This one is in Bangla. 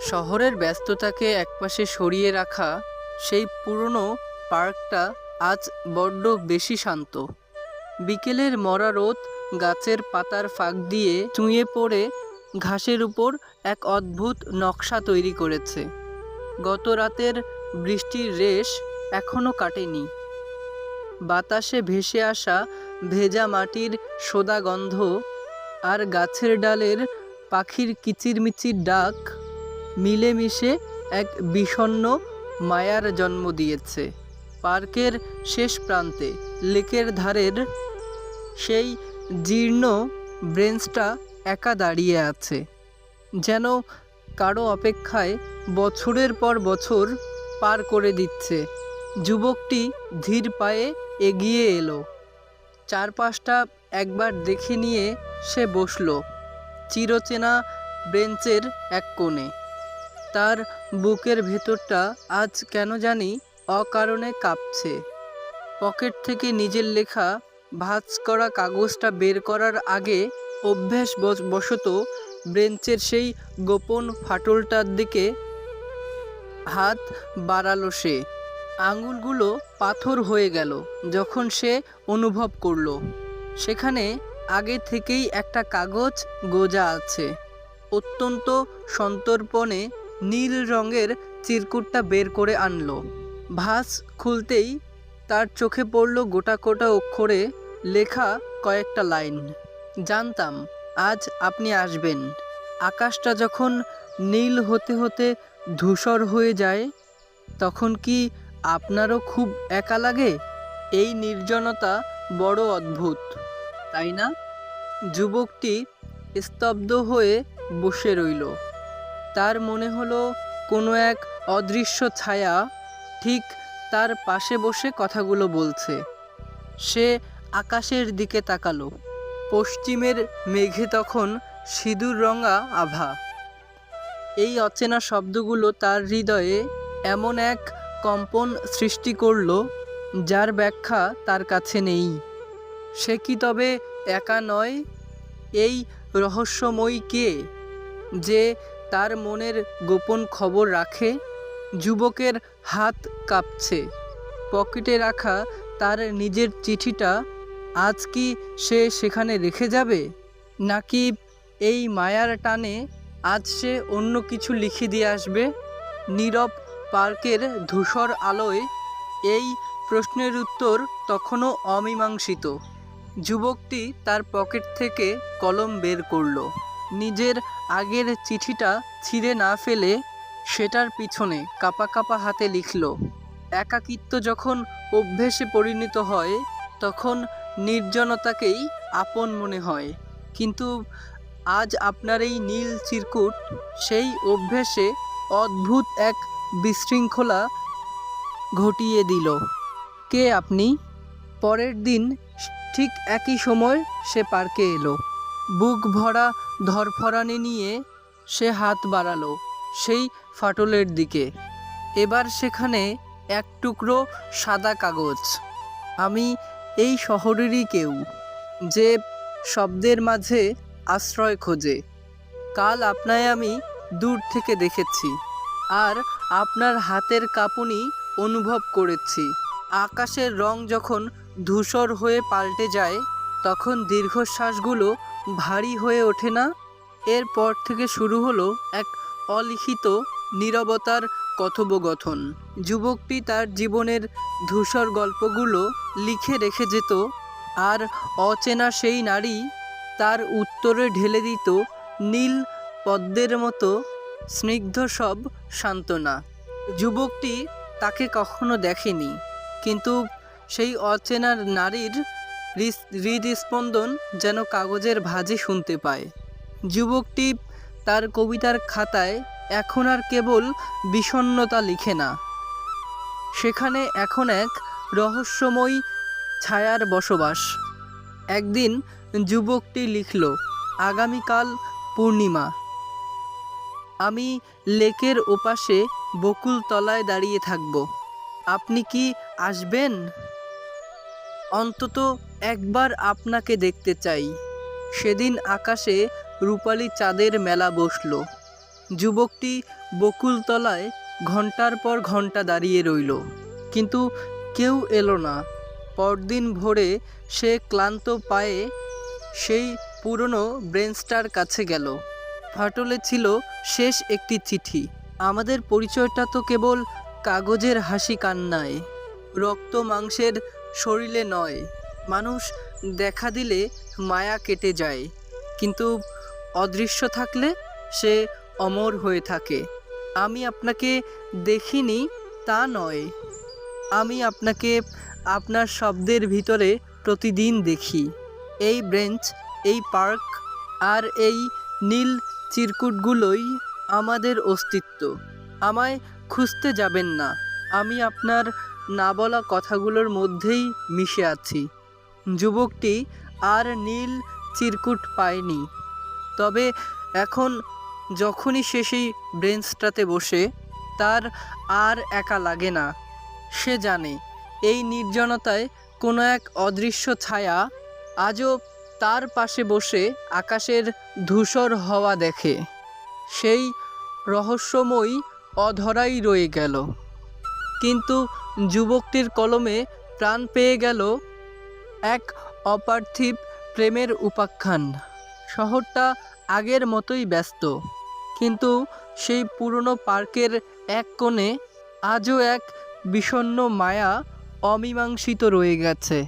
শহরের ব্যস্ততাকে একপাশে সরিয়ে রাখা সেই পুরনো পার্কটা আজ বড্ড বেশি শান্ত। বিকেলের মরা রোদ গাছের পাতার ফাঁক দিয়ে চুঁয়ে পড়ে ঘাসের উপর এক অদ্ভুত নকশা তৈরি করেছে। গত রাতের বৃষ্টির রেশ এখনো কাটেনি। বাতাসে ভেসে আসা ভেজা মাটির সোদা গন্ধ আর গাছের ডালের পাখির কিচিরমিচির ডাক মিলেমিশে এক বিষণ্ণ মায়ার জন্ম দিয়েছে। পার্কের শেষ প্রান্তে লেকের ধারের সেই জীর্ণ ব্রেঞ্চটা একা দাঁড়িয়ে আছে, যেন কারো অপেক্ষায় বছরের পর বছর পার করে দিচ্ছে। যুবকটি ধীর পায়ে এগিয়ে এলো। চারপাশটা একবার দেখে নিয়ে সে বসল চিরচেনা বেঞ্চের এক কোণে। তার বুকের ভেতরটা আজ কেন জানি অকারণে কাঁপছে। পকেট থেকে নিজের লেখা ভাঁজ করা কাগজটা বের করার আগে অভ্যাসবশত বেঞ্চের সেই গোপন ফাটলটার দিকে হাত বাড়ালো সে। আঙুলগুলো পাথর হয়ে গেল যখন সে অনুভব করল সেখানে আগে থেকেই একটা কাগজ গোজা আছে। অত্যন্ত সন্তর্পণে নীল রঙের চিরকুটটা বের করে আনলো। ভাঁজ খুলতেই তার চোখে পড়ল গোটা অক্ষরে লেখা কয়েকটা লাইন। জানতাম আজ আপনি আসবেন। আকাশটা যখন নীল হতে হতে ধূসর হয়ে যায়, তখন কি আপনারও খুব একা লাগে? এই নির্জনতা বড় অদ্ভুত, তাই না? যুবকটি স্তব্ধ হয়ে বসে রইল। তার মনে হলো কোনো এক অদৃশ্য ছায়া ঠিক তার পাশে বসে কথাগুলো বলছে। সে আকাশের দিকে তাকালো। পশ্চিমের মেঘে তখন সিঁদুর রঙা আভা। এই অচেনা শব্দগুলো তার হৃদয়ে এমন এক কম্পন সৃষ্টি করল যার ব্যাখ্যা তার কাছে নেই। সে কি তবে একা নয়? এই রহস্যময়ী কে, যে তার মনের গোপন খবর রাখে? যুবকের হাত কাঁপছে। পকেটে রাখা তার নিজের চিঠিটা আজ কি সে সেখানে রেখে যাবে, নাকি এই মায়ার টানে আজ সে অন্য কিছু লিখে দিয়ে আসবে? নীরব পার্কের ধূসর আলোয় এই প্রশ্নের উত্তর তখনও অমীমাংসিত। যুবকটি তার পকেট থেকে কলম বের করল। নিজের আগের চিঠিটা ছিঁড়ে না ফেলে সেটার পিছনে কাঁপা কাঁপা হাতে লিখল। একাকিত্ব যখন অভ্যেসে পরিণত হয় তখন নির্জনতাকেই আপন মনে হয়। কিন্তু আজ আপনার এই নীল চিরকুট সেই অভ্যেসে অদ্ভুত এক বিশৃঙ্খলা ঘটিয়ে দিল। কে আপনি? পরের দিন ঠিক একই সময় সে পার্কে এলো। বুক ভরা ধরফরানি নিয়ে সে হাত বাড়ালো সেই ফাটলের দিকে। এবার সেখানে এক টুকরো সাদা কাগজ। আমি এই শহরেরই কেউ, যে শব্দের মাঝে আশ্রয় খোঁজে। কাল আপনায় আমি দূর থেকে দেখেছি, আর আপনার হাতের কাঁপুনি অনুভব করেছি। আকাশের রং যখন ধূসর হয়ে পাল্টে যায় তখন দীর্ঘশ্বাসগুলো ভারী হয়ে ওঠে না? এরপর থেকে শুরু হলো এক অলিখিত নীরবতার কথোপকথন। যুবকটি তার জীবনের ধূসর গল্পগুলো লিখে রেখে যেত, আর অচেনা সেই নারী তার উত্তরে ঢেলে দিত নীল পদ্মের মতো স্নিগ্ধ সব সান্ত্বনা। যুবকটি তাকে কখনো দেখেনি, কিন্তু সেই অচেনা নারীর হৃদস্পন্দন যেন কাগজের ভাঁজে শুনতে পায়। যুবকটি তার কবিতার খাতায় এখন আর কেবল বিষণ্ণতা লিখে না, সেখানে এখন এক রহস্যময় ছায়ার বসবাস। একদিন যুবকটি লিখল, আগামীকাল পূর্ণিমা। আমি লেকের ওপাশে বকুল তলায় দাঁড়িয়ে থাকব। আপনি কি আসবেন? অন্তত একবার আপনাকে দেখতে চাই। সেদিন আকাশে রূপালি চাঁদের মেলা বসল। যুবকটি বকুলতলায় ঘন্টার পর ঘন্টা দাঁড়িয়ে রইল, কিন্তু কেউ এলো না। পরদিন ভোরে সে ক্লান্ত পায়ে সেই পুরনো ব্রেঞ্চটার কাছে গেল। ফাটলে ছিল শেষ একটি চিঠি। আমাদের পরিচয়টা তো কেবল কাগজের হাসি কান্নায়, রক্ত মাংসের শরীরে নয়। মানুষ দেখা দিলে মায়া কেটে যায়, কিন্তু অদৃশ্য থাকলে সে অমর হয়ে থাকে। আমি আপনাকে দেখিনি তা নয়, আমি আপনাকে আপনার শব্দের ভিতরে প্রতিদিন দেখি। এই ব্রেঞ্চ, এই পার্ক আর এই নীল চিরকুটগুলোই আমাদের অস্তিত্ব। আমায় খুঁজতে যাবেন না, আমি আপনার না বলা কথাগুলোর মধ্যেই মিশে আছি। যুবকটি আর নীল চিরকুট পায়নি, তবে এখন যখনই সে সেই ব্রেঞ্চটাতে বসে, তার আর একা লাগে না। সে জানে এই নির্জনতায় কোনো এক অদৃশ্য ছায়া আজও তার পাশে বসে আকাশের ধূসর হওয়া দেখে। সেই রহস্যময়ী অধরাই রয়ে গেল। কিন্তু যুবকটির কলমে প্রাণ পেয়ে গেল এক অপার্থিব প্রেমের উপাখ্যান। শহরটা আগের মতোই ব্যস্ত, কিন্তু সেই পুরনো পার্কের এক কোণে আজও এক বিষণ্ণ মায়া অমীমাংসিত রয়ে গেছে।